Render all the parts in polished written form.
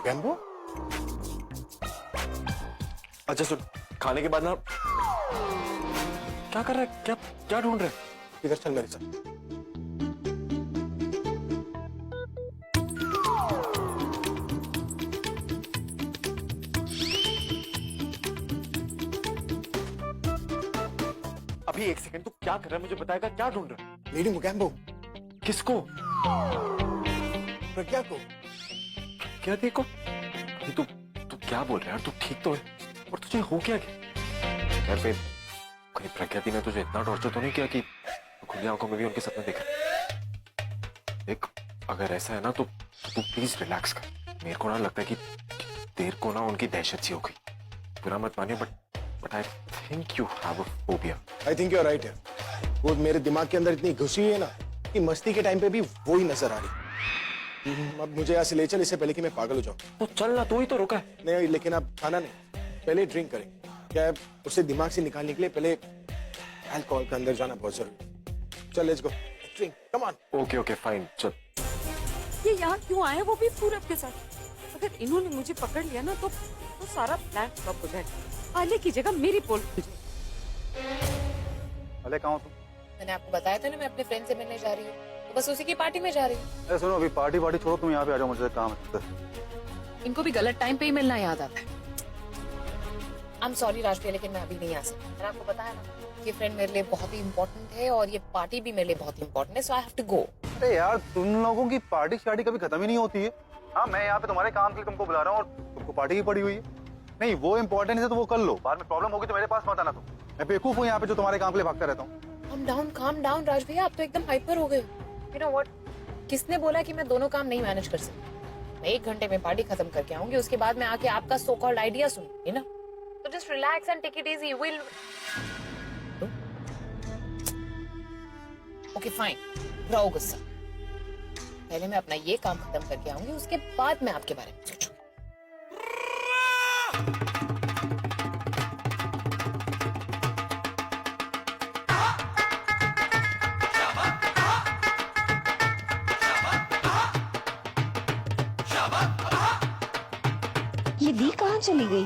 गैम्बो? अच्छा सुन, खाने के बाद ना क्या कर रहा है? क्या क्या ढूंढ रहा है? इधर चल मेरे साथ। अभी एक सेकंड, तू क्या कर रहा है? मुझे बताएगा क्या ढूंढ रहा है? लीडिंग गैम्बो। किसको? प्रज्ञा को। क्या देखो? तू तू क्या बोल रहा है यार? तू ठीक तो है? और तुझे हो क्या गया यार? फिर कहीं प्रज्ञा दी ने तुझे इतना टॉर्चर तो नहीं किया कि खुली आंखों में भी उनके सपने देख रहा? देख, अगर ऐसा है ना तो तू प्लीज रिलैक्स कर। मेरे को ना लगता है कि तेरे को ना उनकी दहशत सी हो गई। बुरा मत मानिए, but I think you have a phobia. I think you are right है। वो मेरे दिमाग के अंदर इतनी घुसी हुई है ना कि मस्ती के टाइम पे भी वो ही नजर आ रही। अब मुझे यहाँ से ले चल, इससे पहले कि मैं पागल हो जाऊं। तो चल ना, तू ही तो रुका है। नहीं, लेकिन अब खाना नहीं, पहले ड्रिंक करेंगे। क्या है, उसे दिमाग से निकालने के लिए पहले अल्कोहल के अंदर जाना बहुत जरूरी। चल let's go, drink, come on. Okay okay fine, चल। ये यहाँ क्यों आए, वो भी पूरब के साथ? अगर इन्होंने मुझे पकड़ लिया ना तो सारा प्लान फ्लॉप हो जाएगा। आले की जगह मेरी पोल खुल जाएगी। अरे कहाँ हो तुम? मैंने आपको बताया था ना, मैं अपने फ्रेंड से मिलने जा रही हूँ, तो बस उसी की पार्टी में जा रही हूँ। अरे सुनो, अभी पार्टी छोड़ो, तुम यहाँ पे आ जाओ, मुझे काम है। इनको भी गलत टाइम पे ही मिलना याद आता है। आई एम सॉरी राजप्रिया, लेकिन मैं अभी नहीं आ सकती। मैंने आपको बताया ना, ये फ्रेंड मेरे लिए बहुत ही इम्पोर्टेंट है और ये पार्टी भी मेरे लिए बहुत ही इम्पोर्टेंट है, सो आई हैव टू गो। अरे यार, तुम लोगों की पार्टी शार्टी कभी खत्म ही नहीं होती है। हाँ, मैं यहाँ पे तुम्हारे काम के लिए तुमको बुला रहा हूँ और तुमको पार्टी ही पड़ी हुई है। नहीं, वो इम्पोर्टेंट है तो वो कर लो, बाद में प्रॉब्लम होगी तो मेरे पास मत आना। तुम, मैं बेवकूफ हूँ यहाँ पे जो तुम्हारे काम के लिए भागता रहता हूँ। calm down राज भैया, आप तो एकदम हाइपर हो गए। यू नो व्हाट, किसने बोला कि मैं दोनों काम नहीं मैनेज कर सकती? मैं 1 घंटे में पार्टी खत्म करके आऊंगी, उसके बाद मैं आके आपका सो कॉल्ड आइडिया सुनूंगी ना। तो just relax and take it easy, will. Okay fine, रहो गुस्सा। पहले मैं अपना ये काम खत्म करके आऊंगी, उसके बाद मैं आपके बारे में सोचूंगी। ये दी कहाँ चली गई?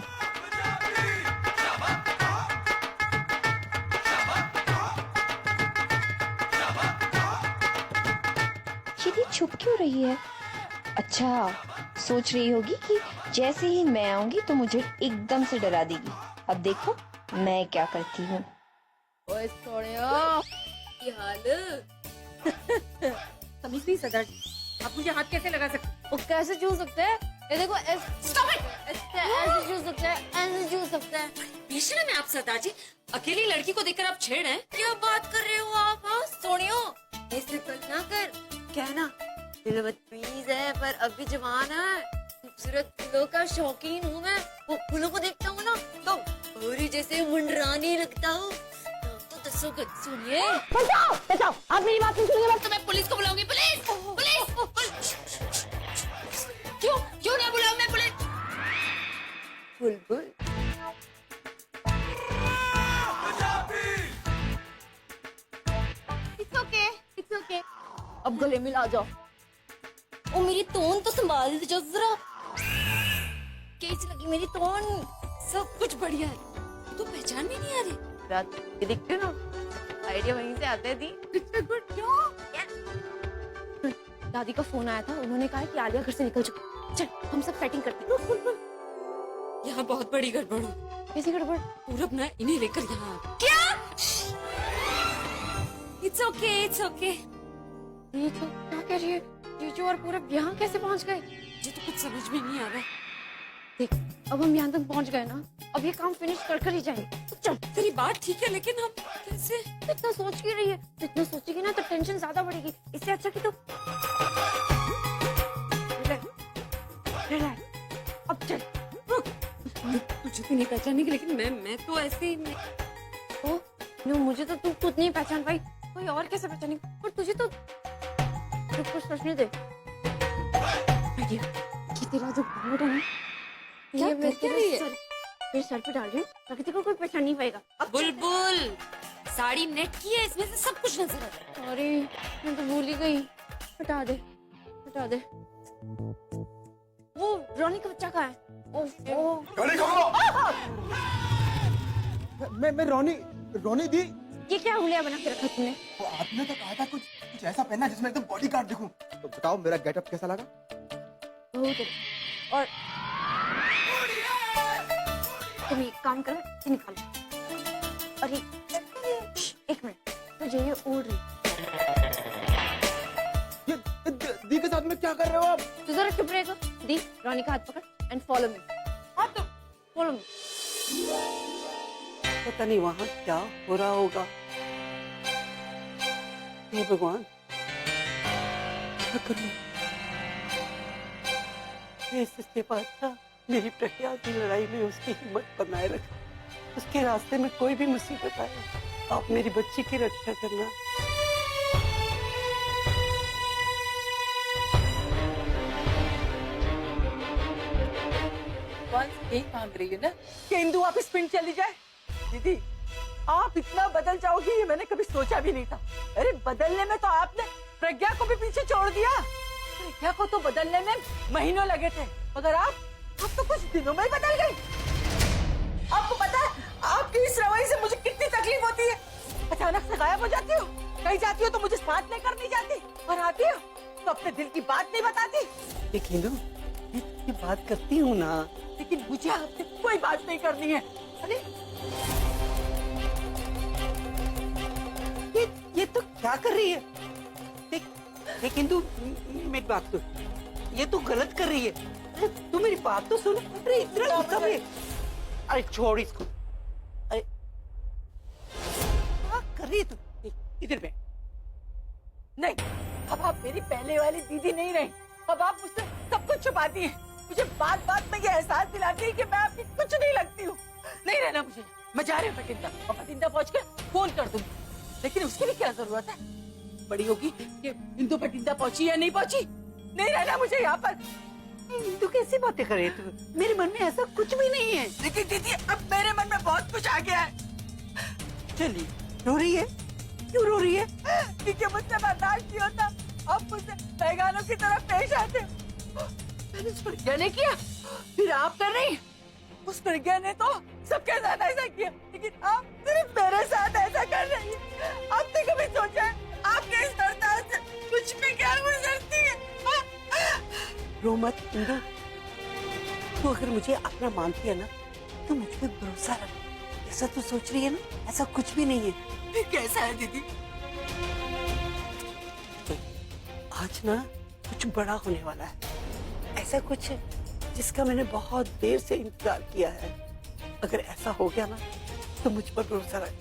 ये दी छुप क्यों रही है? अच्छा, सोच रही होगी कि जैसे ही मैं आऊंगी तो मुझे एकदम से डरा देगी। अब देखो मैं क्या करती हूँ। ओए सोनिया, ये हाल तमीज नहीं सरदार जी, आप मुझे हाथ कैसे लगा सकते? वो कैसे छू सकते हैं? ये देखो, ऐसे छू सकते हैं, ऐसे छू सकते हैं। बेशरम है आप सरदार जी, अकेली लड़की को देखकर आप छेड़ हैं? क्या बात कर रहे हो आप? हाँ सोनियो, ऐसे कल ना कर। क्या है ना, दिल बदतमीज है पर अभी जवान है। खूबसूरत फूलों का शौकीन हूँ मैं। वो फूलों को देखता हूँ ना तो पूरी जैसे मुंडरानी लगता हूँ। तो दसो गज सुनिए। बचाओ बचाओ, आप मेरी बात नहीं सुनिए। तो मैं पुलिस को बुलाऊंगी। पुलिस पुलिस क्यों ना बुलाऊं मैं पुलिस? बुलबुल इट्स ओके, अब गले मिला जाओ। ओ मेरी टोन तो संभाल दो जरा। कैसी लगी मेरी टोन? सब कुछ बढ़िया है, तो पहचान में नहीं आ रही। रात ये दिखते हो ना, आइडिया वहीं से आते थी। क्यों? दादी का फोन आया था, उन्होंने कहा कि आलिया घर से निकल चुकी। चल हम सब सेटिंग करते हैं। यहाँ बहुत बड़ी गड़बड़ हो। कैसी गड़बड़? पूरब ना इन्हें लेकर यहाँ आ गया। क्या? It's okay it's okay. ये तो क्या कह रही है? जीजू और पूरब यहाँ कैसे पहुँच गए? मुझे तो कुछ समझ में नहीं आ रहा। देख, अब हम यहाँ तक पहुँच गए ना, अब ये काम फिनिश कर ही जाएंगे। तो चल। तेरी बात ठीक है, लेकिन हम कैसे? इतना सोच क्यों रही है? इतना सोचेगी ना तो टेंशन ज्यादा बढ़ेगी। इससे अच्छा कि तू अब चल। मुझे तो नहीं पहचानेगी, लेकिन मैं तो ऐसे ही मुझे तो तू खुद नहीं पहचान पाई, कोई और कैसे पहचानेगी? और तुझे तो कुछ सोचने दे। ये तेरा जो बाल है ना, ये मैं तेरे सर पे डाल रही हूँ ताकि तेरे को कोई पहचान नहीं पाएगा। अब बुलबुल, साड़ी नेट की है, इसमें से सब कुछ नजर आता है। सॉरी, मैं तो भूल ही गई। हटा दे हटा दे। वो रोनी का बच्चा कहाँ है? ओह मैं रोनी दी। ये क्या हुलिया बना के रखा तुमने? तो आपने तो कहा था कुछ ऐसा पहनना जिसमें एकदम बॉडीगार्ड दिखूं। तो बताओ मेरा गेटअप कैसा लगा? बहुत अच्छा। और तुम एक काम करो, ये निकालो। और एक मिनट, मुझे ये ओढ़ रही। ये दी के साथ में क्या कर रहे हो आप? तो जरा चुप रहेगा। दी, रोनी का हाथ पकड़ एंड फॉलो मी। हाँ तो फॉलो मी। पता नहीं वहां क्या हो रहा होगा। हे भगवान, क्या करूं? हे सच्चे पातशाह, मेरी प्रज्ञा की लड़ाई में उसकी हिम्मत बनाए रख। उसके रास्ते में कोई भी मुसीबत आए, आप मेरी बच्ची की रक्षा करना। यही मांग रही है ना कि इंदु वापस पिंड चली जाए। दीदी, आप इतना बदल जाओगी ये मैंने कभी सोचा भी नहीं था। अरे बदलने में तो आपने प्रज्ञा को भी पीछे छोड़ दिया। प्रज्ञा को तो बदलने में महीनों लगे थे, मगर आप तो कुछ दिनों में ही बदल गई। आपको पता है आपकी इस रवैये से मुझे कितनी तकलीफ होती है। अचानक से गायब हो जाती हो, कहीं जाती हो तो मुझे साथ लेकर नहीं जाती, और आती हो तो अपने दिल की बात नहीं बताती। देखिए ना, ये बात करती हूँ ना, लेकिन मुझे आपसे कोई बात नहीं करनी है। अरे ये तो क्या कर रही है? लेकिन तू मेरी बात सुन, ये तो गलत कर रही है। अरे तू मेरी बात तो सुन। अरे इतना गुस्सा में, अरे छोड़ इसको। अरे क्या कर रही है तू? इधर में नहीं, अब आप मेरी पहले वाली दीदी नहीं रही। अब आप मुझसे सब कुछ छुपाती हैं। मुझे बात बात में ये एहसास दिलाती है कि मैं आपकी कुछ नहीं लगती हूँ। नहीं रहना मुझे, मैं जा रही हूँ बठिंडा, और बठिंडा पहुँचकर फोन कर दूंगी। लेकिन उसके लिए क्या जरूरत है? बड़ी होगी कि इंदु बठिंडा पहुंची या नहीं पहुंची। नहीं रहना मुझे यहाँ पर। इंदु कैसी बातें करे तू? मेरे मन में ऐसा कुछ भी नहीं है। लेकिन दीदी, अब मेरे मन में बहुत कुछ आ गया है। चलिए, रो रही है? क्यों रो रही है? क्योंकि मुझसे बर्दाश्त नहीं होता, अब मुझसे बेगानों की तरह पेश आते। मैंने उस प्रज्ञा ने किया, फिर आप कर रही। उस प्रज्ञा ने तो सबके साथ ऐसा किया, लेकिन आप सिर्फ मेरे साथ ऐसा कर रही है। आपने कभी सोचा है आपके इस दर्द से कुछ भी क्या गुजरती है? रो मत इंदु, तू अगर मुझे अपना मानती है ना तो मुझ पे भरोसा रख। ऐसा तू सोच रही है ना, ऐसा कुछ भी नहीं है। फिर कैसा है दीदी? आज ना कुछ बड़ा होने वाला है, ऐसा कुछ जिसका मैंने बहुत देर से इंतजार किया है। अगर ऐसा हो गया ना तो मुझ पर भरोसा रख,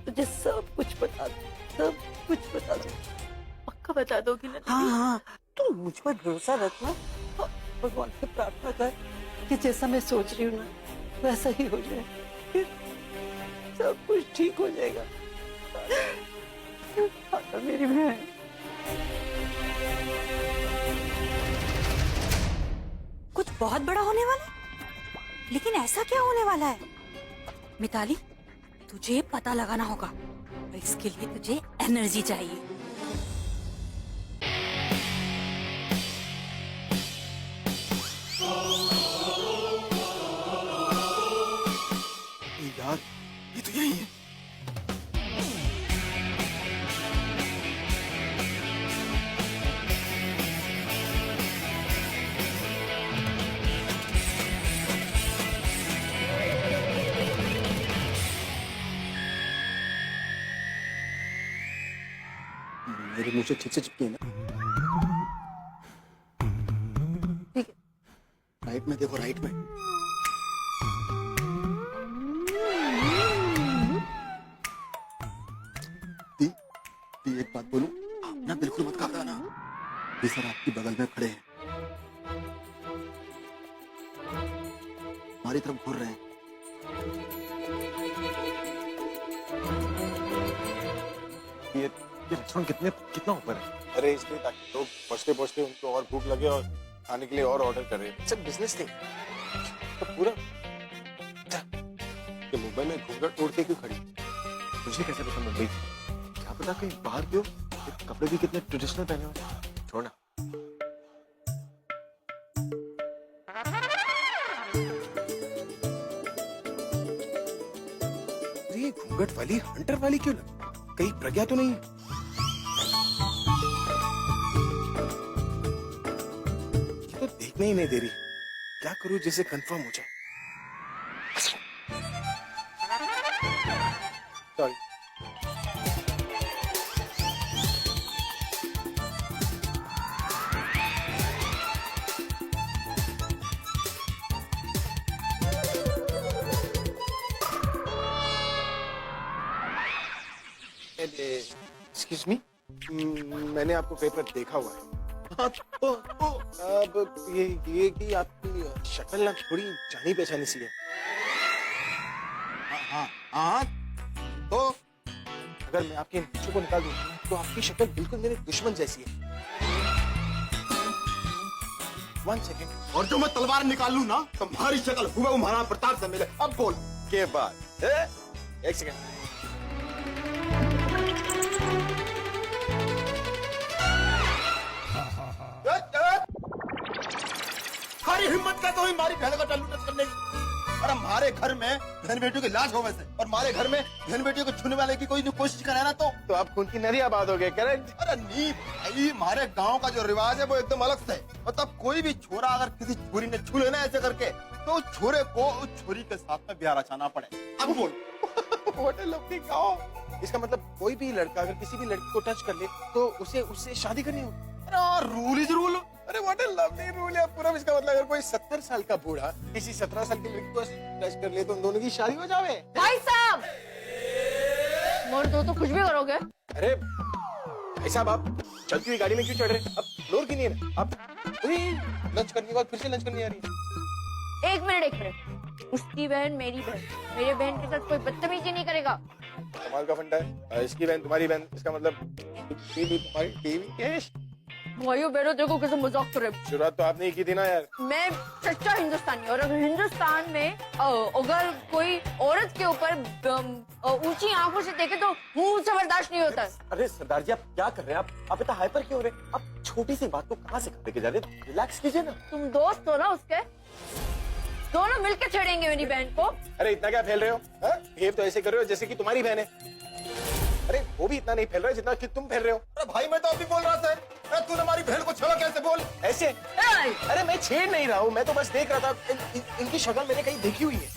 तुझे सब कुछ बता दूं, सब कुछ बता दूं। पक्का बता दोगी ना? हाँ, तू मुझ पर भरोसा रखना, तो भगवान से प्रार्थना कर कि जैसा मैं सोच रही हूँ ना वैसा ही हो जाए, फिर सब कुछ ठीक हो जाएगा। हाँ, मेरी बहन। कुछ बहुत बड़ा होने वाला है, लेकिन ऐसा क्या होने वाला है? मिताली, तुझे पता लगाना होगा, और इसके लिए तुझे एनर्जी चाहिए। यार, ये तो यही है। मेरे मुंह से ठीक से चिपकी है ना? ठीक है, राइट में देखो, राइट में। दी एक बात बोलूं, आप ना बिल्कुल मत घबराना। ये सर आपकी बगल में खड़े हैं, हमारी तरफ घूर रहे हैं। ये रेस्टोरेंट कितना ऊपर है? अरे इसलिए ताकि लोग पहुंचते पहुंचते उनको और भूख लगे और खाने के लिए और ऑर्डर कर रहे हैं। सब बिजनेस थिंग। तो पूरा ये मुंबई में घूंघट तोड़ के क्यों खड़ी? मुझे कैसे पता मुंबई? क्या पता कहीं बाहर क्यों? ये कपड़े भी कितने ट्रेडिशनल पहने हुए। छोड़ना। ये घूंघट वाली हंटर वाली क्यों लग? कहीं प्रज्ञा तो नहीं? ये तो देखने ही नहीं दे रही। क्या करूं जिससे कंफर्म हो जाए? सॉरी। एक्सक्यूज मी, मैंने आपको पेपर देखा हुआ है। हाँ, अब ये कि आपकी शक्ल ना थोड़ी जानी पहचानी सी है। हाँ, तो अगर मैं आपके बच्चों को निकाल दूं तो आपकी शक्ल बिल्कुल मेरे दुश्मन जैसी है। 1 सेकेंड। और जो मैं तलवार निकाल लूं ना तो तुम्हारी शक्ल हुआ महाराणा प्रताप से मिले। अब बोल के बाद 1 सेकेंड। हमारी हिम्मत का तो ही हमारी बहन का टल्लू टच करने की। और हमारे घर में बहन बेटियों की लाश हो वैसे, और हमारे घर में बहन बेटियों को छूने वाले की कोई कोशिश करे ना तो आप खून की नरी आबाद हो गए, करेक्ट? अरे नहीं भाई, हमारे गांव का जो रिवाज है वो एकदम अलग से। मतलब कोई भी छोरा अगर किसी छोरी ने छू लेना ऐसे करके तो उस छोरे को उस छोरी के साथ में ब्याह रचाना पड़े। अब बोल। What a lovely cow! इसका मतलब कोई भी लड़का अगर किसी भी लड़की को टच कर ले तो उसे उससे शादी करनी होगी। अरे रूल इज रूल। अरे व्हाट अ लवली रूल है पूरा। इसका मतलब अगर कोई 70 साल का बूढ़ा किसी 17 साल की लड़की को टच कर ले तो उन दोनों की शादी हो जावे। भाई साहब, मोड़ दो तो कुछ भी करोगे। अरे भाई साहब, आप चलती हुई गाड़ी में क्यों चढ़ रहे हैं? अब फ्लोर की नहीं है आप लंच करने के बाद फिर से लंच करनी आ रही है। एक मिनट। उसकी बहन मेरी बहन, मेरे बहन के साथ कोई बदतमीजी नहीं करेगा। कमाल का फंडा है। इसकी बहन तुम्हारी बहन, इसका मतलब टीवी तुम्हारी टीवी कैश। भाइयों बहनों, देखो कैसे मजाक कर रहे हो। शुरुआत तो आपने ही की थी ना यार। मैं सच्चा हिंदुस्तानी, और अगर हिंदुस्तान में अगर कोई औरत के ऊपर ऊंची आंखों से देखे तो मुंह से बर्दाश्त नहीं होता। अरे सरदार जी, आप क्या कर रहे हैं? आप इतना हाइपर क्यों हो रहे हैं? आप छोटी सी बात को कहाँ से लेके जा रहे हैं? रिलैक्स कीजिए ना। तुम दोस्त हो ना उसके, दोनों मिलकर छेड़ेंगे मेरी बहन को। अरे इतना क्या फैल रहे हो? बिहेव तो ऐसे कर रहे हो जैसे कि तुम्हारी बहन है। अरे वो भी इतना नहीं फैल रहा है जितना कि तुम फैल रहे हो। अरे भाई, मैं तो अभी बोल रहा था। अरे तूने हमारी बहन को छेड़ा कैसे? बोल ऐसे। अरे मैं छेड़ नहीं रहा हूँ, मैं तो बस देख रहा था। इनकी शक्ल मैंने कहीं देखी हुई है।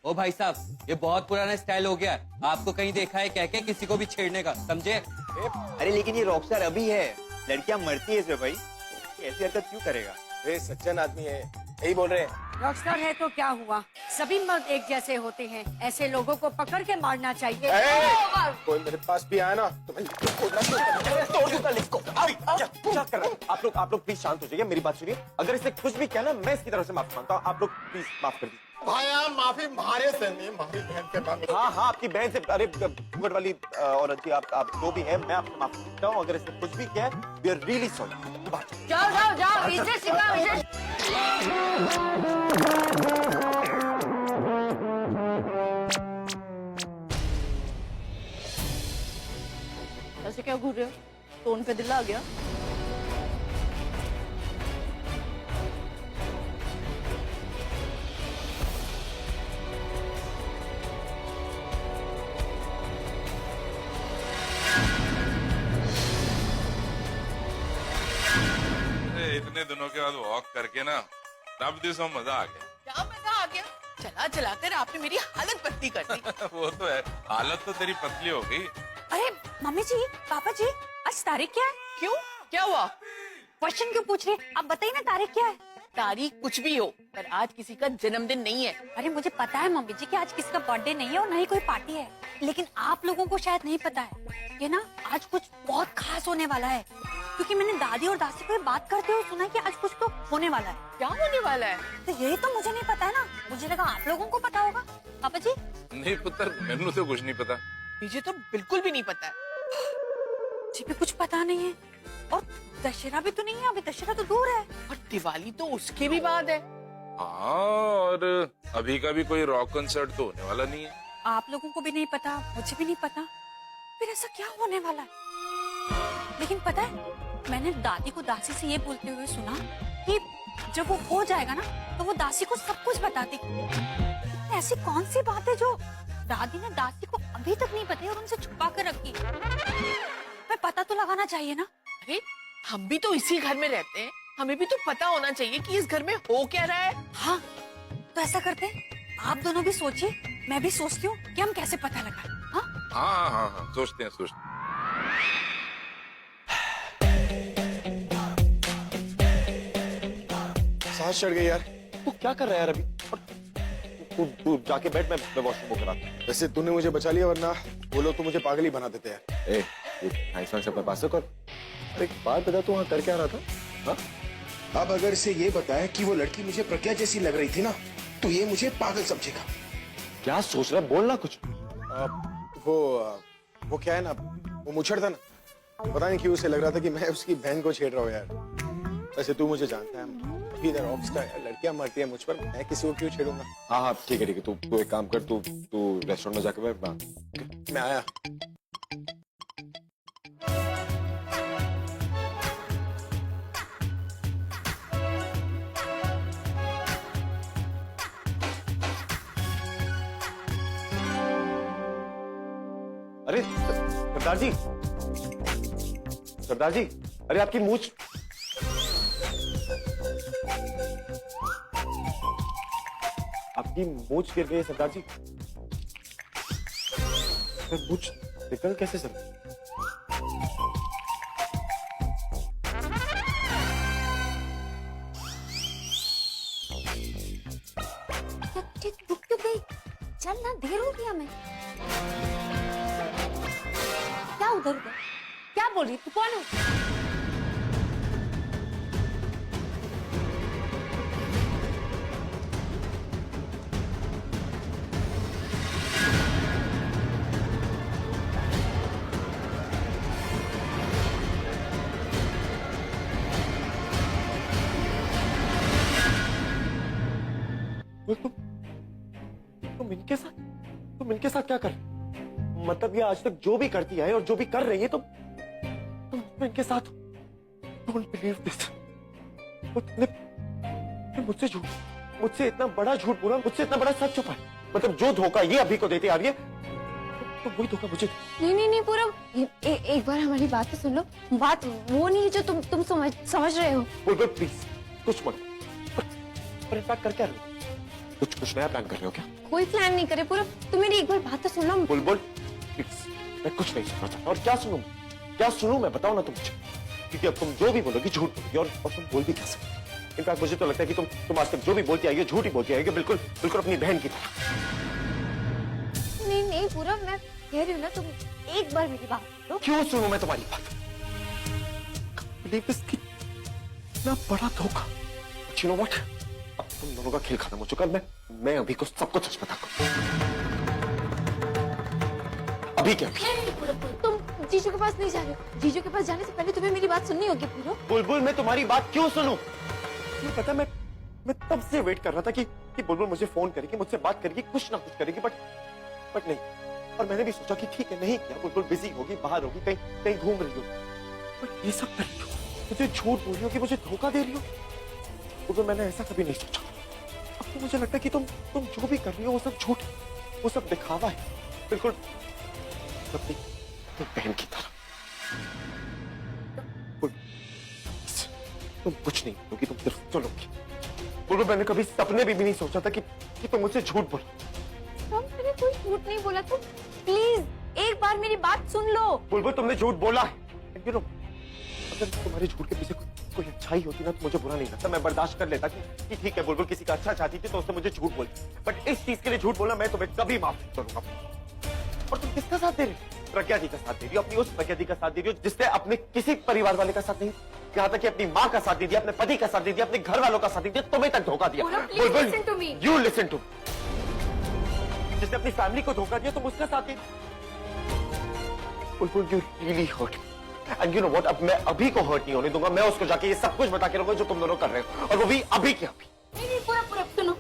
ओ भाई साहब, ये बहुत पुराना स्टाइल हो गया। आपको कहीं देखा है कह के किसी को भी छेड़ने का, समझे? अरे लेकिन ये रॉकस्टार अभी है, लड़कियां मरती है इसमें भाई। ऐसी हरकत क्यों करेगा? वे सज्जन आदमी है, यही बोल रहे हैं। रॉकस्टार है तो क्या हुआ, सभी मर्द एक जैसे होते हैं। ऐसे लोगों को पकड़ के मारना चाहिए। कोई मेरे पास भी आया ना तो मैं तोड़ दूंगा लिफ्ट को। क्या कर रहे हैं? आप लोग प्लीज शांत हो जाइए, मेरी बात सुनिए। अगर इसने कुछ भी किया ना, मैं इसकी तरफ से माफी मांगता हूँ। आप लोग प्लीज माफ कर दीजिए। भाई यार, माफी हमारे से नहीं, हमारी बहन के मांग। हाँ, आपकी बहन से। अरे घूंघट वाली औरत जी, आप जो भी है, मैं आपसे माफी मांगता हूँ। अगर इसने कुछ भी किया है, वी आर रियली सॉरी। जाओ, इसे सिखा, इसे। ऐसे क्या घूर रहे हो? टोन पे दिल आ गया। इतने दिनों के बाद वॉक करके ना तब दिसों मजा आ गया। क्या मजा आ गया? चला चलाकर आपने मेरी हालत पतली कर दी। वो तो है, हालत तो तेरी पतली हो गई। अरे मम्मी जी, पापा जी, आज तारीख क्या है? क्यों, क्या हुआ? क्वेश्चन क्यों पूछ रहे? आप बताइए ना, तारीख क्या है? तारीख कुछ भी हो, पर आज किसी का जन्मदिन नहीं है। अरे मुझे पता है मम्मी जी कि आज किसी का बर्थडे नहीं है और न ही कोई पार्टी है, लेकिन आप लोगों को शायद नहीं पता है कि ना आज कुछ बहुत खास होने वाला है। क्योंकि मैंने दादी और दादी को बात करते हुए सुना कि आज कुछ तो होने वाला है। क्या होने वाला है? तो यही तो मुझे नहीं पता है ना, मुझे लगा आप लोगों को पता होगा। पापा जी? नहीं पुत्र, मैनू तो कुछ नहीं पता। मुझे तो बिल्कुल भी नहीं पता है। जी भी कुछ पता नहीं है, और दशहरा भी तो नहीं है, अभी दशहरा तो दूर है। और दिवाली तो उसके भी बाद है। हाँ, और अभी का भी कोई रॉक कंसर्ट तो होने वाला नहीं है। आप लोगों को भी नहीं पता, मुझे भी नहीं पता, फिर ऐसा क्या होने वाला है? लेकिन पता है, मैंने दादी को दासी से ये बोलते हुए सुना कि जब वो हो जाएगा ना तो वो दासी को सब कुछ बता देगी। ऐसी कौन सी बात है जो दादी ने दासी को अभी तक नहीं बताई और उनसे छुपा कर रखी? मैं पता तो लगाना चाहिए ना। अरे हम भी तो इसी घर में रहते हैं, हमें भी तो पता होना चाहिए कि इस घर में हो क्या रहा है। हाँ तो ऐसा करते हैं, आप दोनों भी सोचिए, मैं भी सोचती हूँ कि हम कैसे पता लगाएं। हाँ हाँ हाँ हाँ, सोचते हैं सोचते हैं। सांस चढ़ गई यार। तू क्या कर रहा है यार अभी? तू जाके बैठ, मैं वॉशरूम को कराता हूँ। वैसे तूने मुझे बचा लिया, वरना वो लोग तो मुझे पागल ही बना देते यार। ए, आइसमान से अपने पास से कर। एक बात बता, तू वहाँ कर क्या रहा था? हाँ? अब अगर इसे ये बताया कि वो लड़की मुझे प्रज्ञा जैसी लग रही थी ना, तो ये मुझे पागल समझेगा। क्या सोच रहा है? बोलना कुछ। वो क्या है ना, वो मुछड़ था ना, पता नहीं क्यों उसे लग रहा था कि मैं उसकी बहन को छेड़ रहा हूँ यार। वैसे तू मुझे जानता है, अभी इधर रॉकस्टार है, लड़कियां मरती है मुझ पर, मैं किसी को क्यों छेड़ूंगा। हाँ हाँ ठीक है, तू एक काम कर, तू रेस्टोरेंट में जाके बैठ। मैं आया। अरे सरदार जी, सरदार जी, अरे आपकी मूंछ। आपकी मूंछ गिर गई है सरदार जी। मूंछ निकल कैसे सर? रुक क्यों गई? चल ना, देर हो गई हमें। क्या उधर उधर क्या बोल रही? तू कौन है? तुम इनके साथ क्या कर? मतलब ये आज तक जो भी करती है और जो भी कर रही है, तुम इनके साथ। Don't believe this. तुमने मुझसे इतना बड़ा झूठ बोला, मुझसे इतना बड़ा सच छुपा। मतलब जो धोखा ये अभी को देती आ रही है, तो वही धोखा मुझे। नहीं पूरब, एक बार हमारी बात तो सुन लो। बात वो नहीं है जो तुम समझ रहे हो। बुलबुल प्लीज कुछ मत। पर इनफैक्ट कर क्या रहे हो? कुछ नया प्लान कर रहे हो क्या? कोई प्लान नहीं करे पूरब, तुम मेरी एक बार बात तो सुन लो। बुलबुल प्लीज, मैं कुछ नहीं सुनना चाहता। और क्या सुनूं मैं? बताओ ना तुम मुझे, क्योंकि अब तुम जो भी बोलोगी झूठ बोलोगी, और तुम बोल भी क्या सकते। इनफैक्ट मुझे तो लगता है कि तुम आज तक जो भी बोलती आई हो झूठ ही बोलती आई हो, बिल्कुल अपनी बहन की तरह। नहीं पूरब, मैं कह रही हूँ ना, तुम एक बार मेरी बात सुनो। क्यों सुनूं मैं तुम्हारी बात? बिलीव दिस, इतना बड़ा धोखा। यू नो व्हाट, अब तुम दोनों का खेल खत्म हो चुका। मैं अभी को सब कुछ सच बताऊंगा। अभी क्या? तुम जीजू के पास नहीं जा रहे हो। जीजू के पास जाने से पहले तुम्हें मेरी बात सुननी होगी पूरब। बुलबुल, मैं तुम्हारी बात क्यों सुनूं? तुम्हें पता, मैं तब से वेट कर रहा था कि बुलबुल मुझे फोन करेगी, मुझसे बात करेगी, कुछ ना कुछ करेगी, बट नहीं। और मैंने भी सोचा कि ठीक है, नहीं किया, बुलबुल बिजी होगी, बाहर होगी, कहीं घूम रही होगी। बट ये सब कर रही हो, मुझे झूठ बोल रही हो कि मुझे धोखा दे रही हो। बुलबुल, मैंने ऐसा कभी नहीं सोचा। अब तो मुझे लगता है कि तुम जो भी कर रही हो वो सब झूठ, वो सब दिखावा है, बिल्कुल अपनी बहन की तरह। तुम कुछ नहीं बोलोगी, तुम सिर्फ चलोगी। बुलबुल, मैंने कभी सपने भी नहीं सोचा था कि तुम मुझसे झूठ बोलो। मैंने कोई झूठ नहीं बोला। तुम प्लीज एक बार मेरी बात सुन लो। बुलबुल, तुमने झूठ बोला है। You know, अगर तुम्हारे झूठ के पीछे कोई अच्छाई होती ना तो मुझे बुरा नहीं लगता। मैं बर्दाश्त कर लेता कि ठीक है, बुलबुल किसी का अच्छा चाहती थी तो उसने मुझे झूठ बोली। बट इस चीज के लिए झूठ बोला मैं तुम्हें कभी माफ नहीं करूंगा। और तुम किसका साथ दे रही हो? प्रज्ञा दी का साथ दे रही हो, अपनी उस प्रज्ञा दी का साथ दे रही हो जिसने अपने किसी परिवार वाले का साथ नहीं, यहाँ तक कि अपनी माँ का साथ दे दिया, अपने पति का साथ दे दिया, अपने घर वालों का साथ दे दिया, तुम्हें तक धोखा दिया। बुलबुल, यू लिसन टू, जिसने अपनी फैमिली को धोखा दिया तुम उसका साथ दे। Bulbul, you really hurt me. And you know what, अब मैं अभी को हर्ट नहीं होने दूंगा। मैं उसको जाके ये सब कुछ बता के रहूंगा जो तुम दोनों कर रहे हो, और वो भी अभी के अभी। नहीं पूरब सुनो,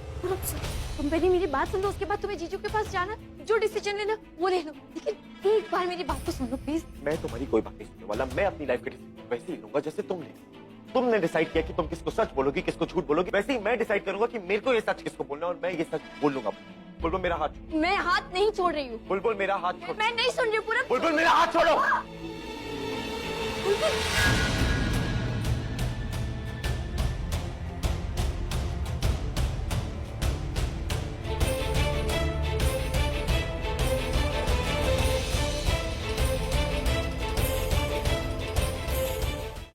तुम पहले मेरी बात सुन लो, उसके बाद तुम्हें जीजू के पास जाना, जो डिसीजन लेना वो ले लो। लेकिन एक बार मेरी बात तो सुन लो प्लीज। मैं तुम्हारी कोई बात नहीं सुनने वाला। मैं अपनी लाइफ के डिसीजन वैसे ही लूंगा जैसे तुम ले। तुमने डिसाइड किया कि तुम किसको सच बोलोगी किसको झूठ बोलोगी, वैसे ही मैं डिसाइड करूंगा कि मेरे को ये सच किसको बोलना है और मैं ये सच बोल लूंगा। बुलबुल मेरा हाथ छोड़ो। मैं हाथ नहीं छोड़ रही हूँ। बुलबुल मेरा हाथ छोड़ो। मैं नहीं सुन रही हूँ पूरब। बुलबुल मेरा हाथ छोड़ो। बुलबुल